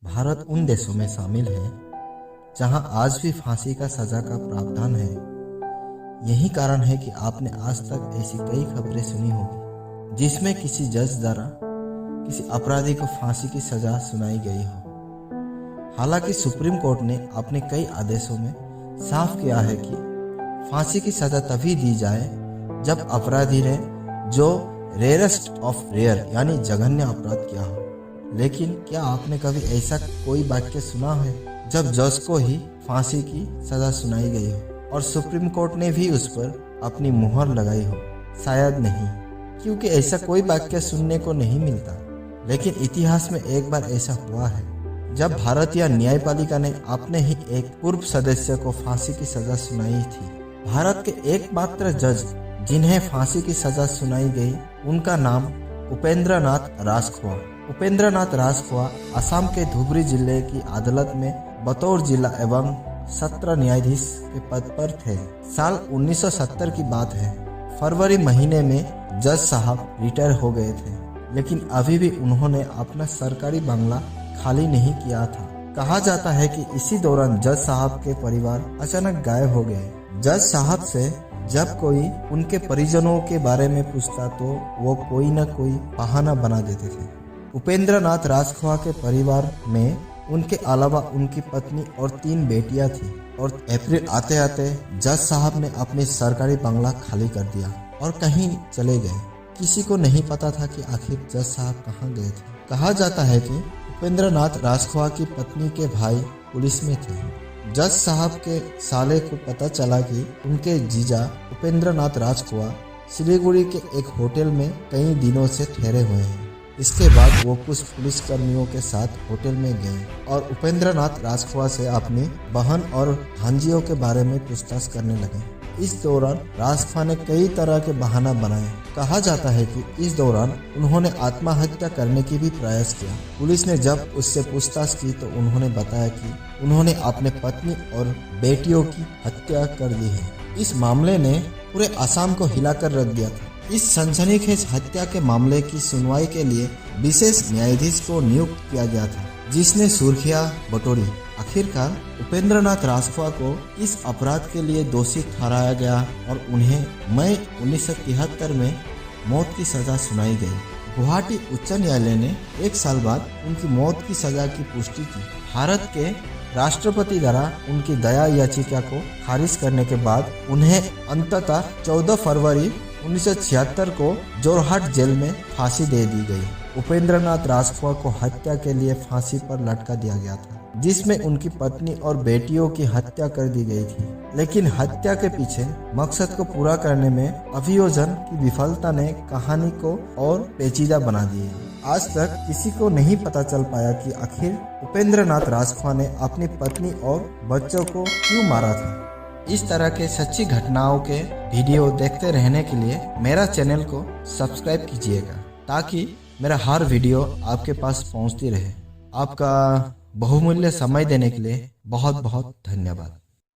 भारत उन देशों में शामिल है जहां आज भी फांसी का सजा का प्रावधान है। यही कारण है कि आपने आज तक ऐसी कई खबरें सुनी होगी जिसमें किसी जज द्वारा किसी अपराधी को फांसी की सजा सुनाई गई हो। हालांकि सुप्रीम कोर्ट ने अपने कई आदेशों में साफ किया है कि फांसी की सजा तभी दी जाए जब अपराधी ने जो रेयरेस्ट ऑफ रेयर यानी जघन्य अपराध किया हो। लेकिन क्या आपने कभी ऐसा कोई वाक्य सुना है जब जज को ही फांसी की सजा सुनाई गई हो और सुप्रीम कोर्ट ने भी उस पर अपनी मुहर लगाई हो? शायद नहीं, क्योंकि ऐसा कोई वाक्य सुनने को नहीं मिलता। लेकिन इतिहास में एक बार ऐसा हुआ है जब भारतीय न्यायपालिका ने अपने ही एक पूर्व सदस्य को फांसी की सजा सुनाई थी। भारत के एकमात्र जज जिन्हें फांसी की सजा सुनाई गई उनका नाम उपेंद्र नाथ राजखोवा। उपेंद्र नाथ राजखोवा असम के धुबरी जिले की अदालत में बतौर जिला एवं सत्र न्यायाधीश के पद पर थे। साल 1970 की बात है। फरवरी महीने में जज साहब रिटायर हो गए थे, लेकिन अभी भी उन्होंने अपना सरकारी बंगला खाली नहीं किया था। कहा जाता है कि इसी दौरान जज साहब के परिवार अचानक गायब हो गए। जज साहब से जब कोई उनके परिजनों के बारे में पूछता तो वो कोई न कोई बहाना बना देते थे। उपेंद्र नाथ राजखोवा के परिवार में उनके अलावा उनकी पत्नी और 3 बेटियां थी और अप्रैल आते आते जज साहब ने अपनी सरकारी बंगला खाली कर दिया और कहीं चले गए। किसी को नहीं पता था कि आखिर जज साहब कहाँ गए थे। कहा जाता है कि उपेंद्र नाथ राजखोवा की पत्नी के भाई पुलिस में थे। जज साहब के साले को पता चला कि उनके जीजा उपेंद्र नाथ राजखोवा सिलीगुड़ी के एक होटल में कई दिनों से ठहरे हुए हैं। इसके बाद वो कुछ पुलिस कर्मियों के साथ होटल में गए और उपेंद्र नाथ राजखोवा से अपनी बहन और भांजियों के बारे में पूछताछ करने लगे। इस दौरान राजखोवा ने कई तरह के बहाना बनाए। कहा जाता है कि इस दौरान उन्होंने आत्महत्या करने की भी प्रयास किया। पुलिस ने जब उससे पूछताछ की तो उन्होंने बताया कि उन्होंने अपने पत्नी और बेटियों की हत्या कर दी है। इस मामले ने पूरे असम को हिलाकर रख दिया था। इस सनसनीखेज हत्या के मामले की सुनवाई के लिए विशेष न्यायाधीश को नियुक्त किया गया था, जिसने सुर्खियां बटोरी। आखिरकार उपेंद्र नाथ राजखोवा को इस अपराध के लिए दोषी ठहराया गया और उन्हें मई 1973 में मौत की सजा सुनाई गई। गुवाहाटी उच्च न्यायालय ने 1 साल बाद उनकी मौत की सजा की पुष्टि की। भारत के राष्ट्रपति द्वारा उनकी दया याचिका को खारिज करने के बाद उन्हें अंततः 14 फरवरी 1976 को जोरहाट जेल में फांसी दे दी गई। उपेंद्र नाथ राजखोवा को हत्या के लिए फांसी पर लटका दिया गया था, जिसमें उनकी पत्नी और बेटियों की हत्या कर दी गई थी। लेकिन हत्या के पीछे मकसद को पूरा करने में अभियोजन की विफलता ने कहानी को और पेचीदा बना दी। आज तक किसी को नहीं पता चल पाया कि आखिर उपेंद्र नाथ राजखोवा ने अपनी पत्नी और बच्चों को क्यों मारा था। इस तरह के सच्ची घटनाओं के वीडियो देखते रहने के लिए मेरा चैनल को सब्सक्राइब कीजिएगा, ताकि मेरा हर वीडियो आपके पास पहुंचती रहे। आपका बहुमूल्य समय देने के लिए बहुत बहुत धन्यवाद।